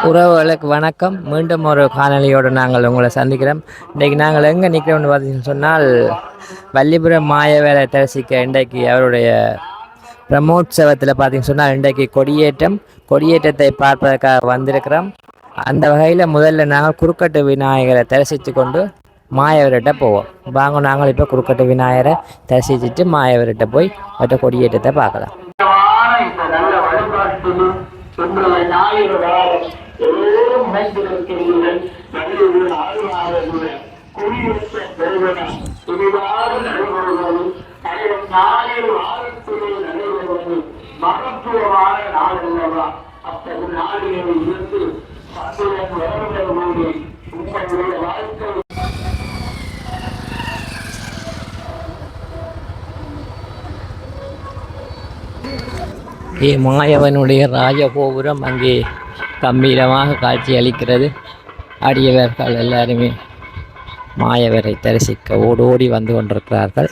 உறவுகளுக்கு வணக்கம். மீண்டும் ஒரு காணொலியோடு நாங்கள் உங்களை சந்திக்கிறோம். இன்றைக்கு நாங்கள் எங்கே நிற்கிறோம்னு பார்த்தீங்கன்னு சொன்னால், வள்ளிபுரம் மாயவேலை தரிசிக்க இன்றைக்கு அவருடைய பிரம்மோற்சவத்தில் பார்த்தீங்கன்னு சொன்னால் இன்றைக்கு கொடியேற்றத்தை பார்ப்பதற்காக வந்திருக்கிறோம். அந்த வகையில் முதல்ல நாங்கள் குறுக்கட்டு விநாயகரை தரிசித்து கொண்டு மாயவர்கிட்ட போவோம். வாங்க, நாங்கள் இப்போ குறுக்கட்டு விநாயகரை தரிசிச்சுட்டு மாயவர்கிட்ட போய் மற்ற கொடியேற்றத்தை பார்க்கலாம். இன்றைய ஞாயிறு வாரம் எல்லோரும் இணைந்திருக்கிறீர்கள். நல்லூர் ஆழ்வாரர்கள் குடியேற்ற பெறுவனம் புதிதாக நடைபெறுவது ஞாயிறு வாரத்திலே நடைபெறுவது மகத்துவமான நாள் அல்லவா? அத்தகைய நாடுகளில் இருந்து சந்திரன் வருவதோடு உங்களுடைய வாழ்க்கை மாயவனுடைய ராஜகோபுரம் அங்கே கம்பீரமாக காட்சி அளிக்கிறது. அடியவர்கள் எல்லாருமே மாயவரை தரிசிக்க ஓடோடி வந்து கொண்டிருக்கிறார்கள்.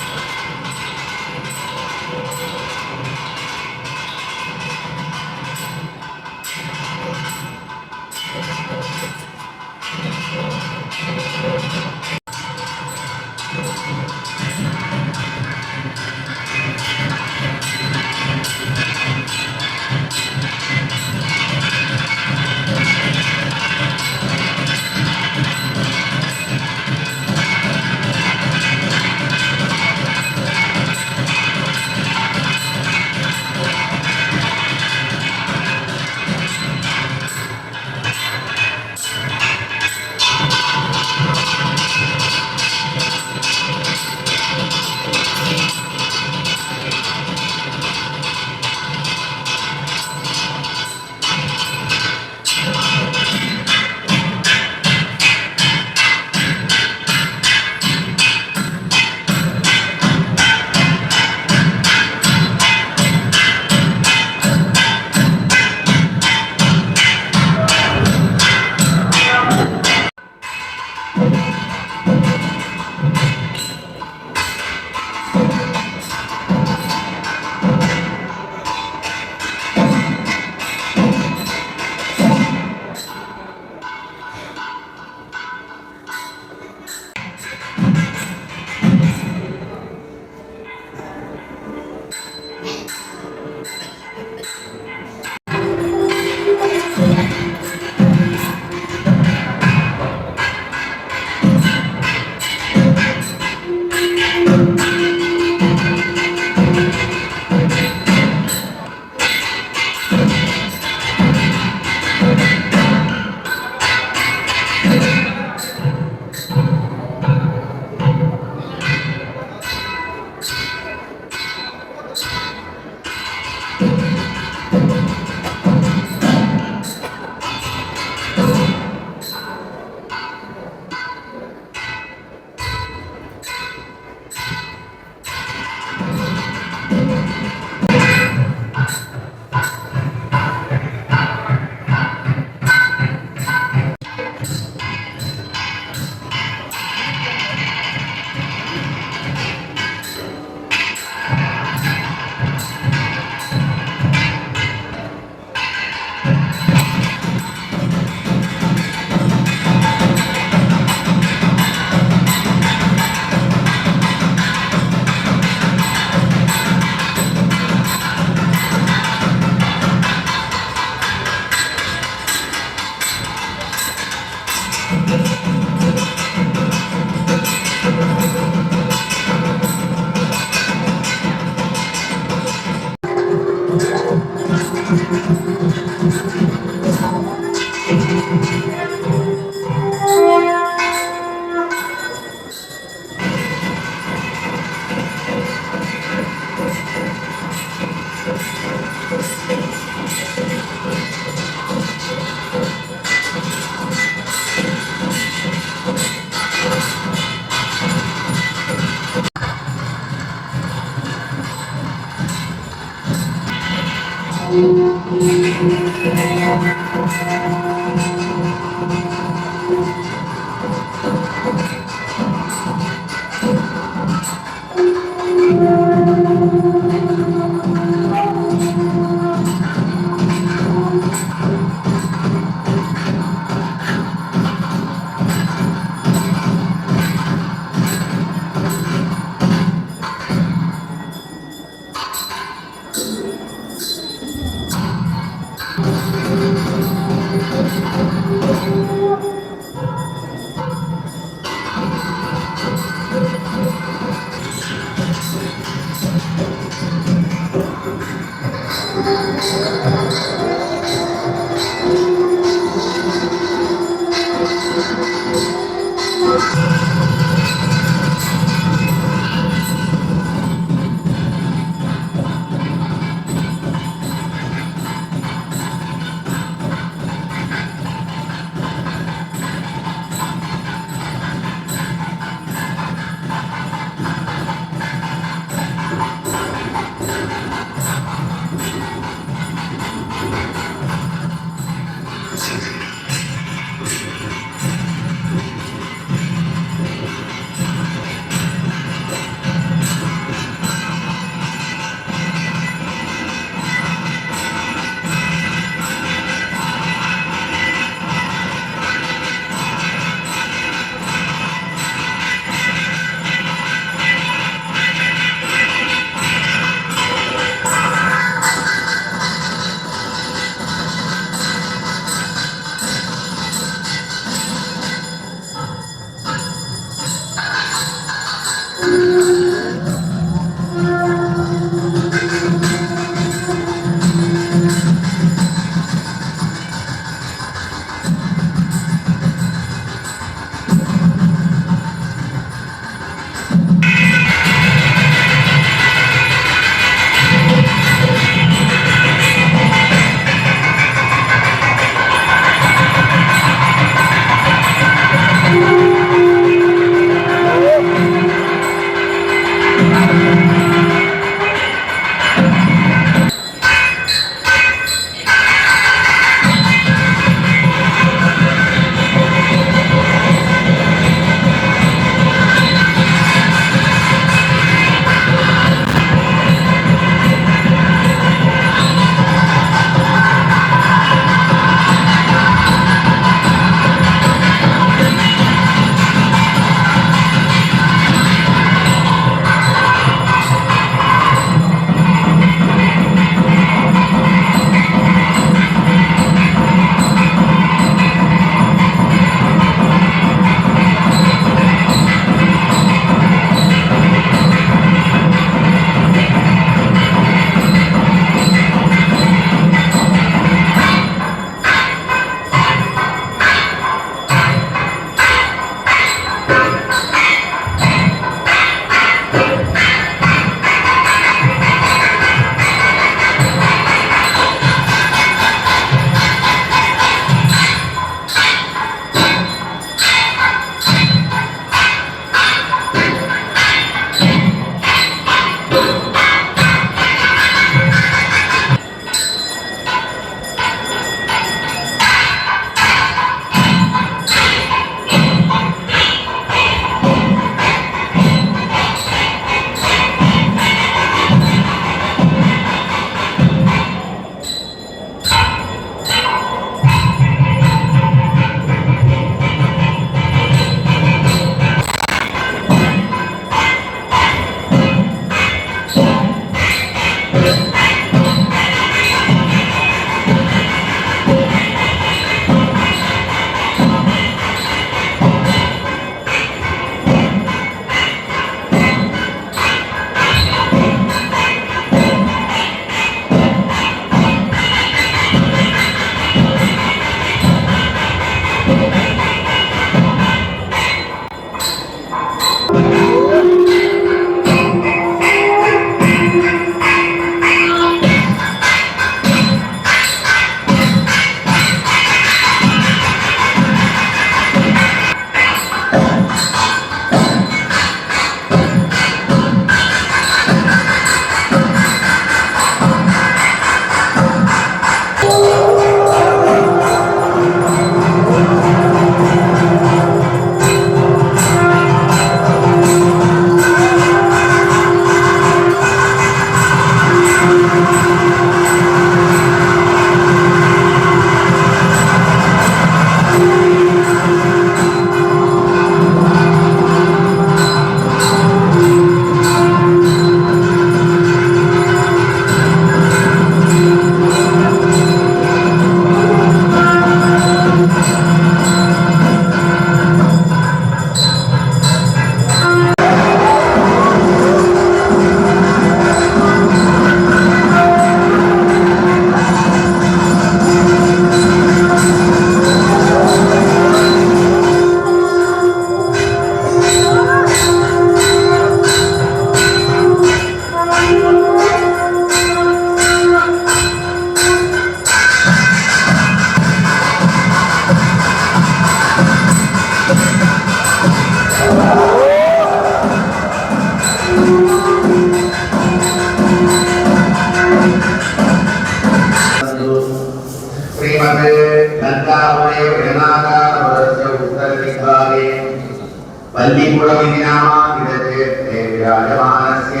वल्लीपुरमिति नामाभिधते विराजमानस्य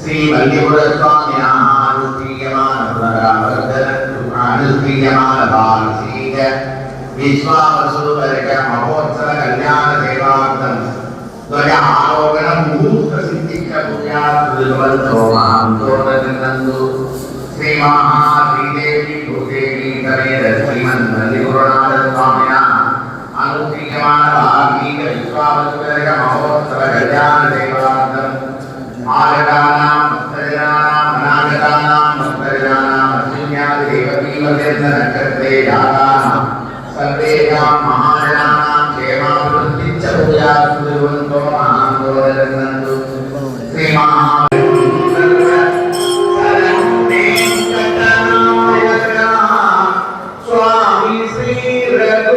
श्री वल्लीपुरस्वामिनः अनुष्ठीयमानभारतीय विश्वावसुवर्ग महोत्सव कल्याण सेवार्थं ध्वजारोहण मुहूर्त सिद्धिक पूजार्थ महान्तोरनन्दु श्री महाश्रीदेवी भूदेवी समेत श्रीमन् वल्लीपुरनाथ स्वामिनः अनुष्ठीयमानभारतीय विश्वावसुवर्ग महोत्सव कल्याण सेवार्थं आगतानां भक्तजनानां अनागतानां भक्तजनानां देवकीमतीर्थनक्षत्रे जातानां सर्वेषां महाजनानां क्षेमाभिवृद्धिश्च भूयात् कुर्वन्तो महान्तोरनन्दु श्री स्वामी श्री रघु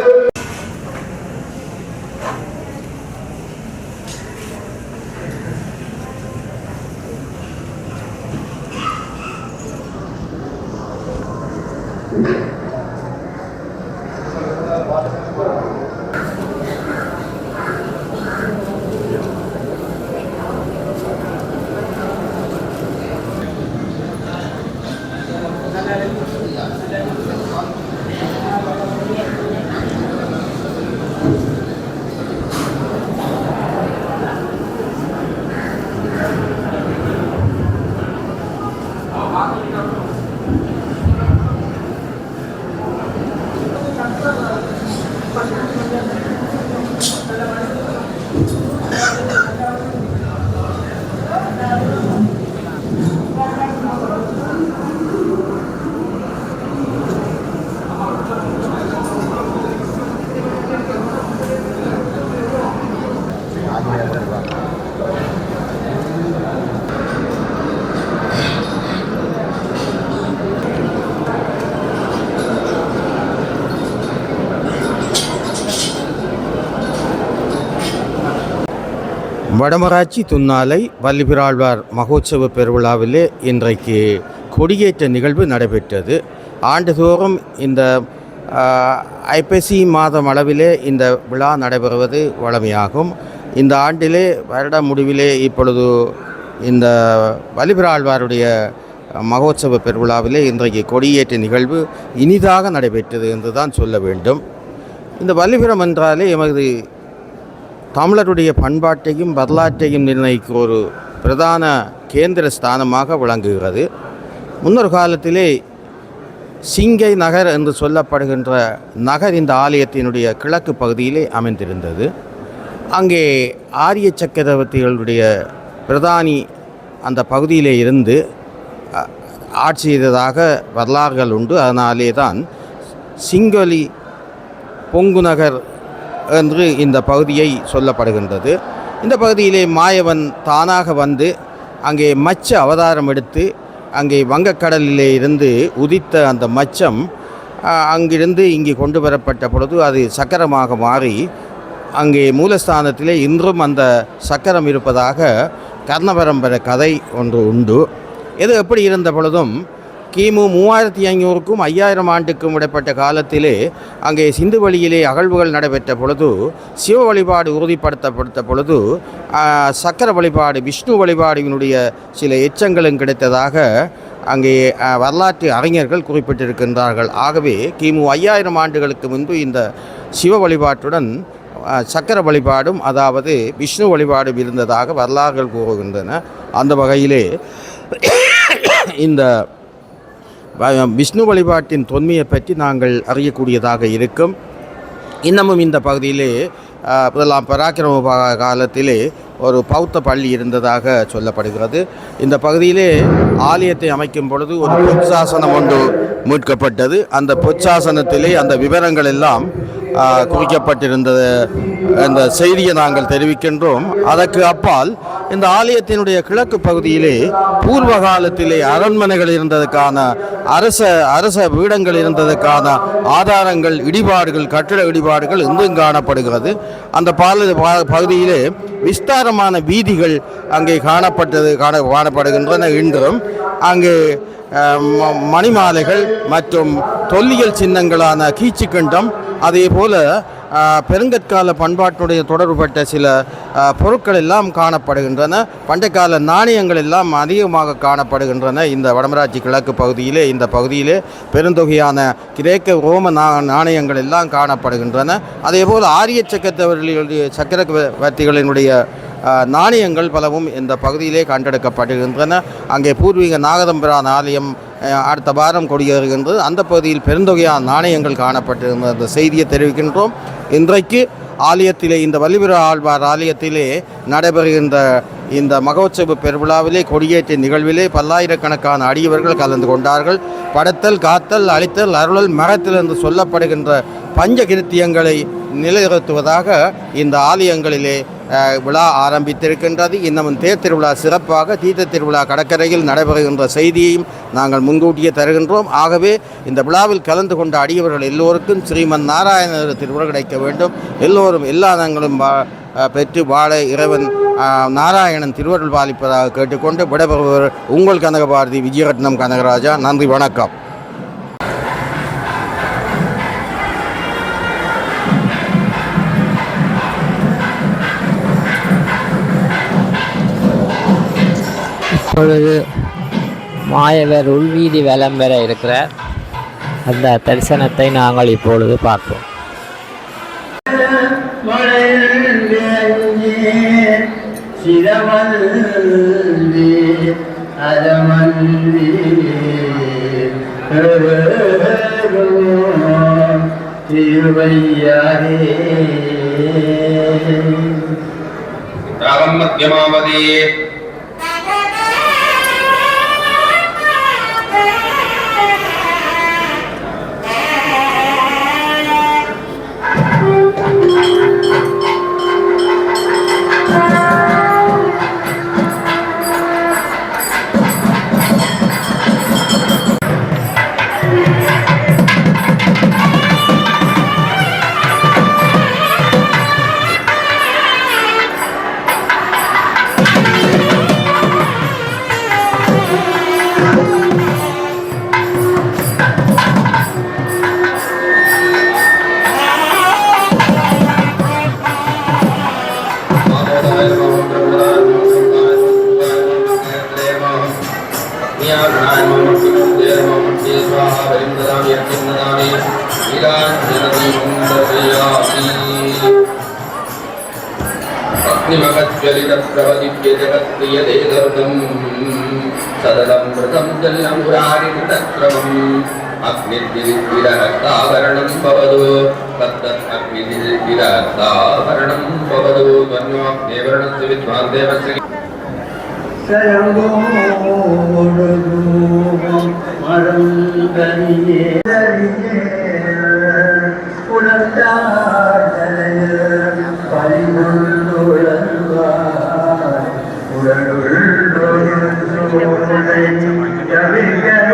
வடமராட்சி துன்னாலை வல்லிபிராழ்வார் மகோத்சவ பெருவிழாவிலே இன்றைக்கு கொடியேற்ற நிகழ்வு நடைபெற்றது. ஆண்டுதோறும் இந்த ஐப்பசி மாதம் அளவிலே இந்த விழா நடைபெறுவது வழமையாகும். இந்த ஆண்டிலே வருட முடிவிலே இப்பொழுது இந்த வல்லிபிராழ்வாருடைய மகோத்சவ பெருவிழாவிலே இன்றைக்கு கொடியேற்ற நிகழ்வு இனிதாக நடைபெற்றது என்று தான் சொல்ல வேண்டும். இந்த வல்லிபுரம் என்றாலே எமது தமிழருடைய பண்பாட்டையும் வரலாற்றையும் நிர்ணயிக்க ஒரு பிரதான கேந்திர ஸ்தானமாக விளங்குகிறது. முன்னொரு காலத்திலே சிங்கை நகர் என்று சொல்லப்படுகின்ற நகர் இந்த ஆலயத்தினுடைய கிழக்கு பகுதியிலே அமைந்திருந்தது. அங்கே ஆரிய சக்கரவர்த்திகளுடைய பிரதானி அந்த பகுதியிலே இருந்து ஆட்சி செய்ததாக வரலாறுகள் உண்டு. அதனாலே தான் சிங்கொலி பொங்கு நகர் என்று இந்த பகுதியை சொல்லப்படுகின்றது. இந்த பகுதியிலே மாயவன் தானாக வந்து அங்கே மச்ச அவதாரம் எடுத்து அங்கே வங்கக்கடலிலே இருந்து உதித்த அந்த மச்சம் அங்கிருந்து இங்கே கொண்டு வரப்பட்ட பொழுது அது சக்கரமாக மாறி அங்கே மூலஸ்தானத்திலே இன்றும் அந்த சக்கரம் இருப்பதாக கர்ணபரம்பரை கதை ஒன்று உண்டு. இது எப்படி இருந்த பொழுதும் கிமு 3500க்கும் 5000 ஆண்டுக்கும் இடைப்பட்ட காலத்திலே அங்கே சிந்து வழியிலே அகழ்வுகள் நடைபெற்ற பொழுது சிவ வழிபாடு உறுதிப்படுத்தப்பட்ட பொழுது சக்கர வழிபாடு விஷ்ணு வழிபாடுவினுடைய சில எச்சங்களும் கிடைத்ததாக அங்கே வரலாற்று அறிஞர்கள் குறிப்பிட்டிருக்கின்றார்கள். ஆகவே கிமு 5000 ஆண்டுகளுக்கு முன்பு இந்த சிவ வழிபாட்டுடன் சக்கர வழிபாடும் அதாவது விஷ்ணு வழிபாடும் இருந்ததாக வரலாறுகள் கூறுகின்றன. அந்த வகையிலே இந்த விஷ்ணு வழிபாட்டின் தொன்மையை பற்றி நாங்கள் அறியக்கூடியதாக இருக்கும். இன்னமும் இந்த பகுதியிலே முதலாம் பராக்கிரம காலத்திலே ஒரு பௌத்த பள்ளி இருந்ததாக சொல்லப்படுகிறது. இந்த பகுதியிலே ஆலயத்தை அமைக்கும் பொழுது ஒரு பொற்சாசனம் ஒன்று மீட்கப்பட்டது. அந்த பொற்சாசனத்திலே அந்த விவரங்கள் எல்லாம் குறிக்கப்பட்டிருந்தது என்ற செய்தியை நாங்கள் தெரிவிக்கின்றோம். அதற்கு அப்பால் இந்த ஆலயத்தினுடைய கிழக்கு பகுதியிலே பூர்வ காலத்திலே அரண்மனைகள் இருந்ததுக்கான அரச வீடங்கள் இருந்ததுக்கான ஆதாரங்கள் இடிபாடுகள் கட்டிட இடிபாடுகள் இன்றும் காணப்படுகிறது. அந்த பகுதியிலே விஸ்தாரமான வீதிகள் அங்கே காணப்படுகின்றன. இன்றும் அங்கே மணிமாலைகள் மற்றும் தொல்லியல் சின்னங்களான கீச்சுக்கண்டம் அதே போல பெருங்கற்கால பண்பாட்டுடைய தொடர்புபட்ட சில பொருட்கள் எல்லாம் காணப்படுகின்றன. பண்டைக்கால நாணயங்கள் எல்லாம் அதிகமாக காணப்படுகின்றன. இந்த வடமராட்சி கிழக்கு பகுதியிலே இந்த பகுதியிலே பெருந்தொகையான கிரேக்க ரோம நாணயங்கள் எல்லாம் காணப்படுகின்றன. அதேபோல் ஆரிய சக்கரவர்த்திகளினுடைய நாணயங்கள் பலவும் இந்த பகுதியிலே கண்டெடுக்கப்படுகின்றன. அங்கே பூர்வீக நாகதம்பிரான் ஆலயம் அடுத்த வாரம் கொடியேறுகின்றது. அந்த பகுதியில் பெருந்தொகையான நாணயங்கள் காணப்பட்டிருந்த அந்த செய்தியை தெரிவிக்கின்றோம். இன்றைக்கு ஆலயத்திலே இந்த வள்ளிபுர ஆழ்வார் ஆலயத்திலே நடைபெறுகின்ற இந்த மகோத்சவ பெருவிழாவிலே கொடியேற்ற நிகழ்விலே பல்லாயிரக்கணக்கான அடியவர்கள் கலந்து கொண்டார்கள். படைத்தல், காத்தல், அழித்தல், அருளல், மரத்தில் என்று சொல்லப்படுகின்ற பஞ்சகிருத்தியங்களை நிலைநிறுத்துவதாக இந்த ஆலயங்களிலே விழா ஆரம்பித்திருக்கின்றது. இன்னமும் தேர் திருவிழா சிறப்பாக தீர்த்த திருவிழா கடற்கரையில் நடைபெறுகின்ற செய்தியையும் நாங்கள் முன்கூட்டியே தருகின்றோம். ஆகவே இந்த விழாவில் கலந்து கொண்ட அடியவர்கள் எல்லோருக்கும் ஸ்ரீமன் நாராயணர் திருவிழா கிடைக்க வேண்டும். எல்லோரும் எல்லா நங்களும் பெற்று வாழ இறைவன் நாராயணன் திருவருள் பாலிப்பதாக கேட்டுக்கொண்டு விடைபெறுவர் உங்கள் கனகபாரதி விஜயரத்னம் கனகராஜா. நன்றி, வணக்கம். இப்பொழுது மாயவர் உள்வீதி வலம் பெற இருக்கிறார். அந்த தரிசனத்தை நாங்கள் இப்பொழுது பார்ப்போம். மத்தியமாவதி சதலம் பிரதம் ஜல்லம் புராரிதத்ரவம் அக்னிதிரஹத்தாவரணம் பவது தத்தத் அக்னிதிரஹத்தாவரணம் பவது வன்யோக்னேவரணஸ்ய வித்வான் தேவஸ்ய சயங்கோடுதூபம் மரங்கரியே உணர்ந்தாடலைய பரிமுள்ளுழல்வார் உடலுள்ளொரு சோலை கவிகள்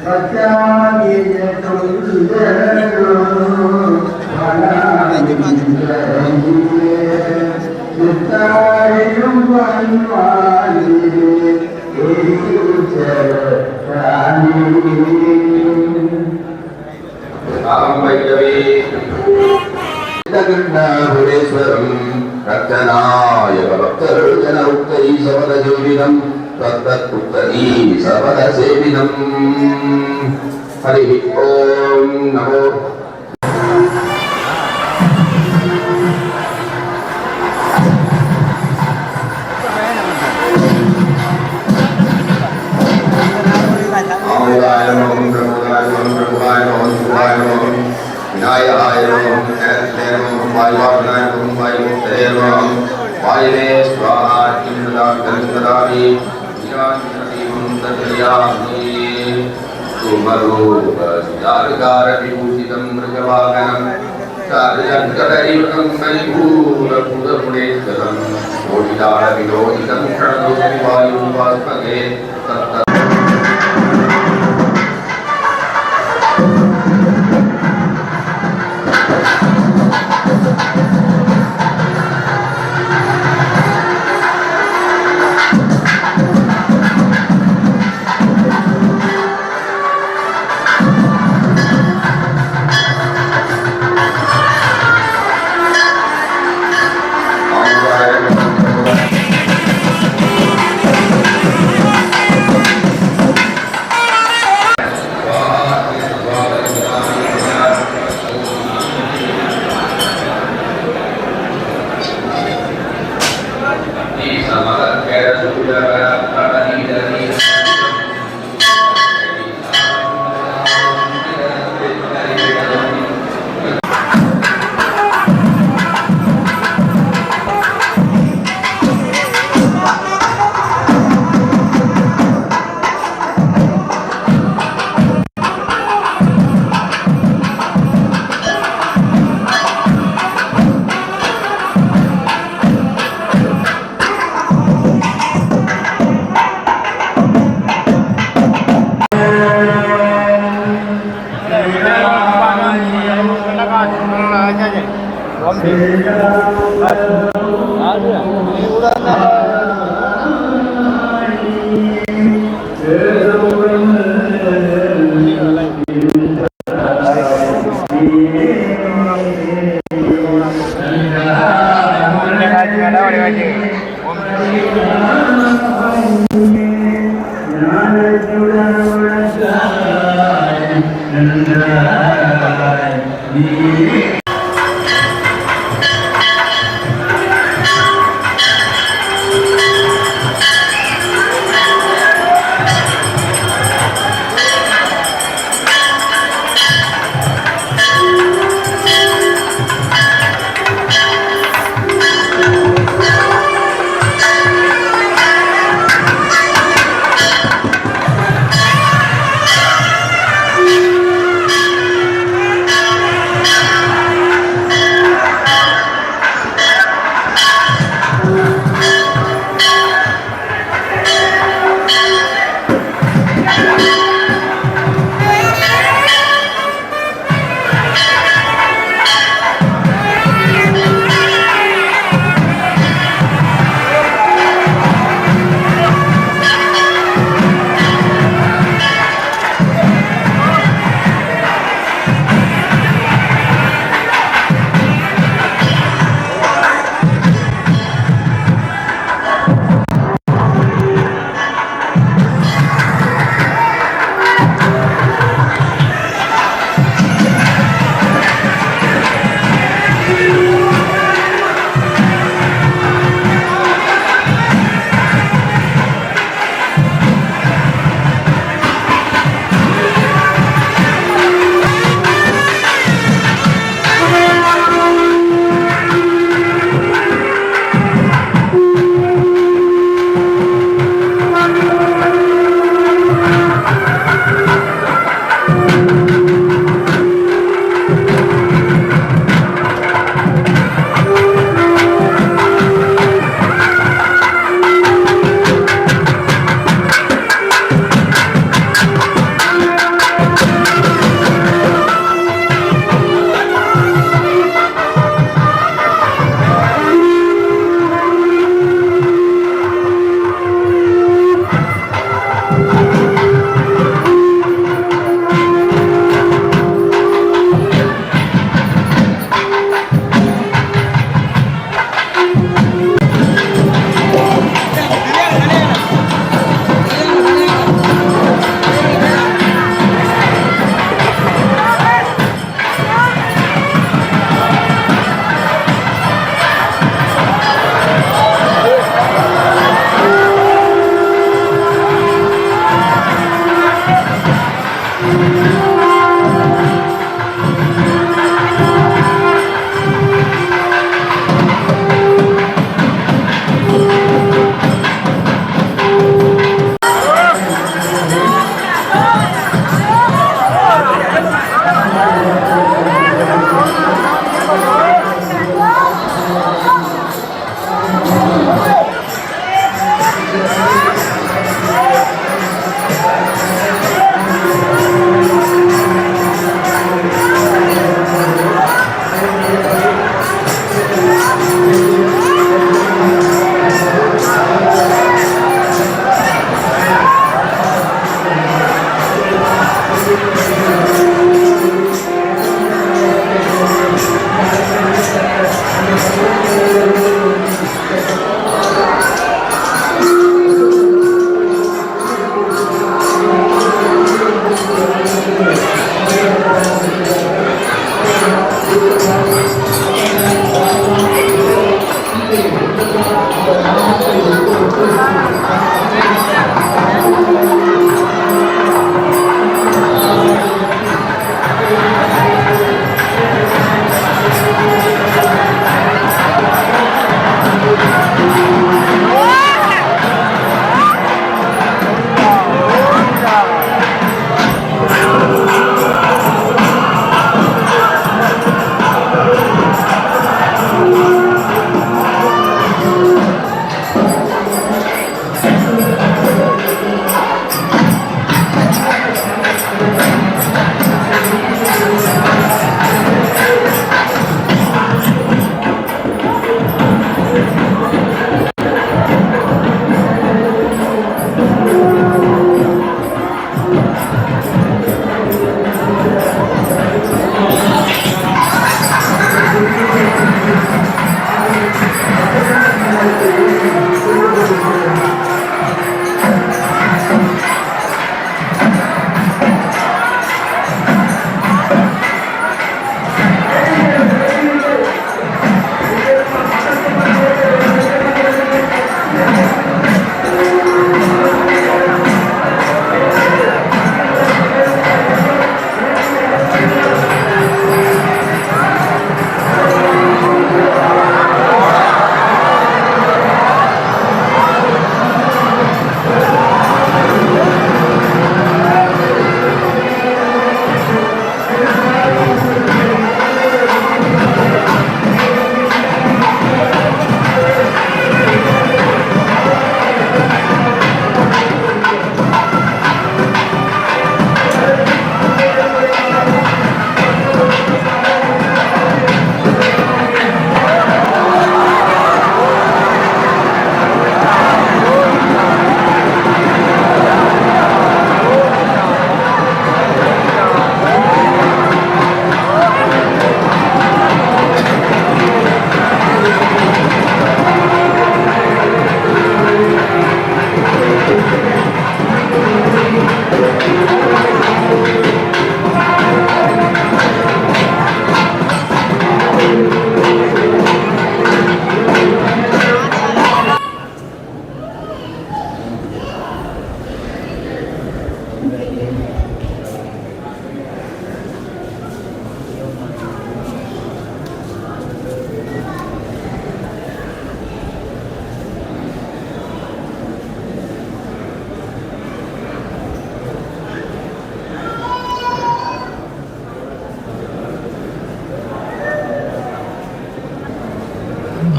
சத்யாமி कण्ठकण्ठाभुरेश्वरम् रक्षनायक भक्तर्जनमुक्तै सपदजीविनम् तत्तत्पुत्तरी सपदसेविनम् हरिः ॐ नमो आमोदाय नमः प्रमोदाय नमः प्रभुवाय नमः शिवाय नमः विनायकाय नमः नैरत्याय नमः वायुवाहनाय नमः वायुमुक्तये नमः वायुवे स्वाहा किंददामि ईशान्यदीपं दर्शयामि सुमरूपसितारकारविभूषितं मृगवाहनं चारुचक्रधरीवनं परिपूर्णभूतगुणेश्वरं कोटिदारविलोहितं प्रणतोऽस्मि वायुवास्पदे तत्त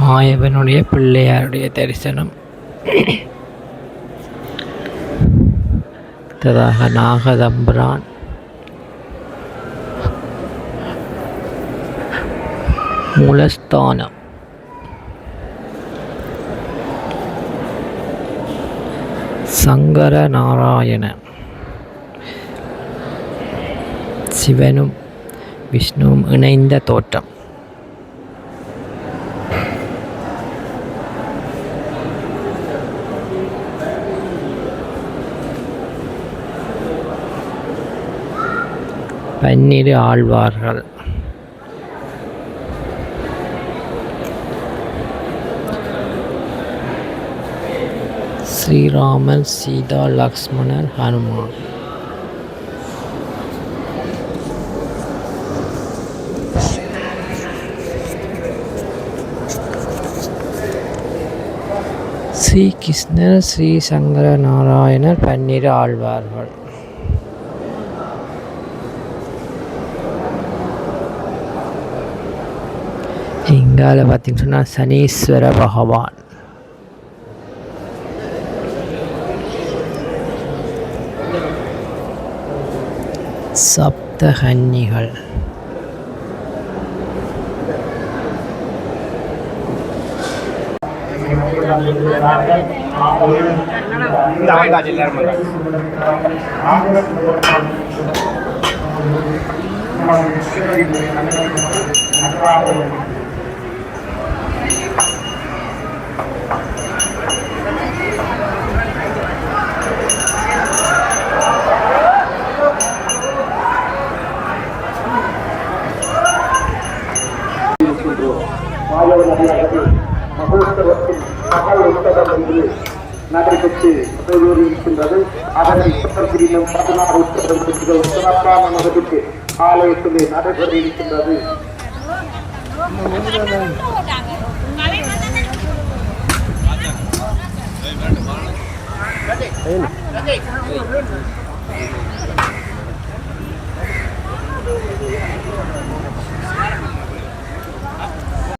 மாயவனுடைய பிள்ளையாருடைய தரிசனம். அடுத்ததாக நாகதம்பிரான், மூலஸ்தானம், சங்கர நாராயணன், சிவனும் விஷ்ணுவும் இணைந்த தோற்றம். பன்னிரு ஆழ்வார்கள், ஸ்ரீராமன், சீதா, லக்ஷ்மணர், ஹனுமான். ஸ்ரீ கிருஷ்ணர், ஸ்ரீ சங்கர நாராயணர், பன்னிரு ஆழ்வார்கள். இங்கால பார்த்தீங்கன்னு சொன்னால் சனீஸ்வர பகவான், சப்தகன்னிகள், மகோத்சவத்தின் மகள் உற்சவம் என்று நடைபெற்று இருக்கின்றது. அதனை சுற்றப்பிரிவும் 16 உற்சவம் என்ற ஒரு சிறப்பான மகத்துக்கு ஆலயத்திலே நடைபெற இருக்கின்றது.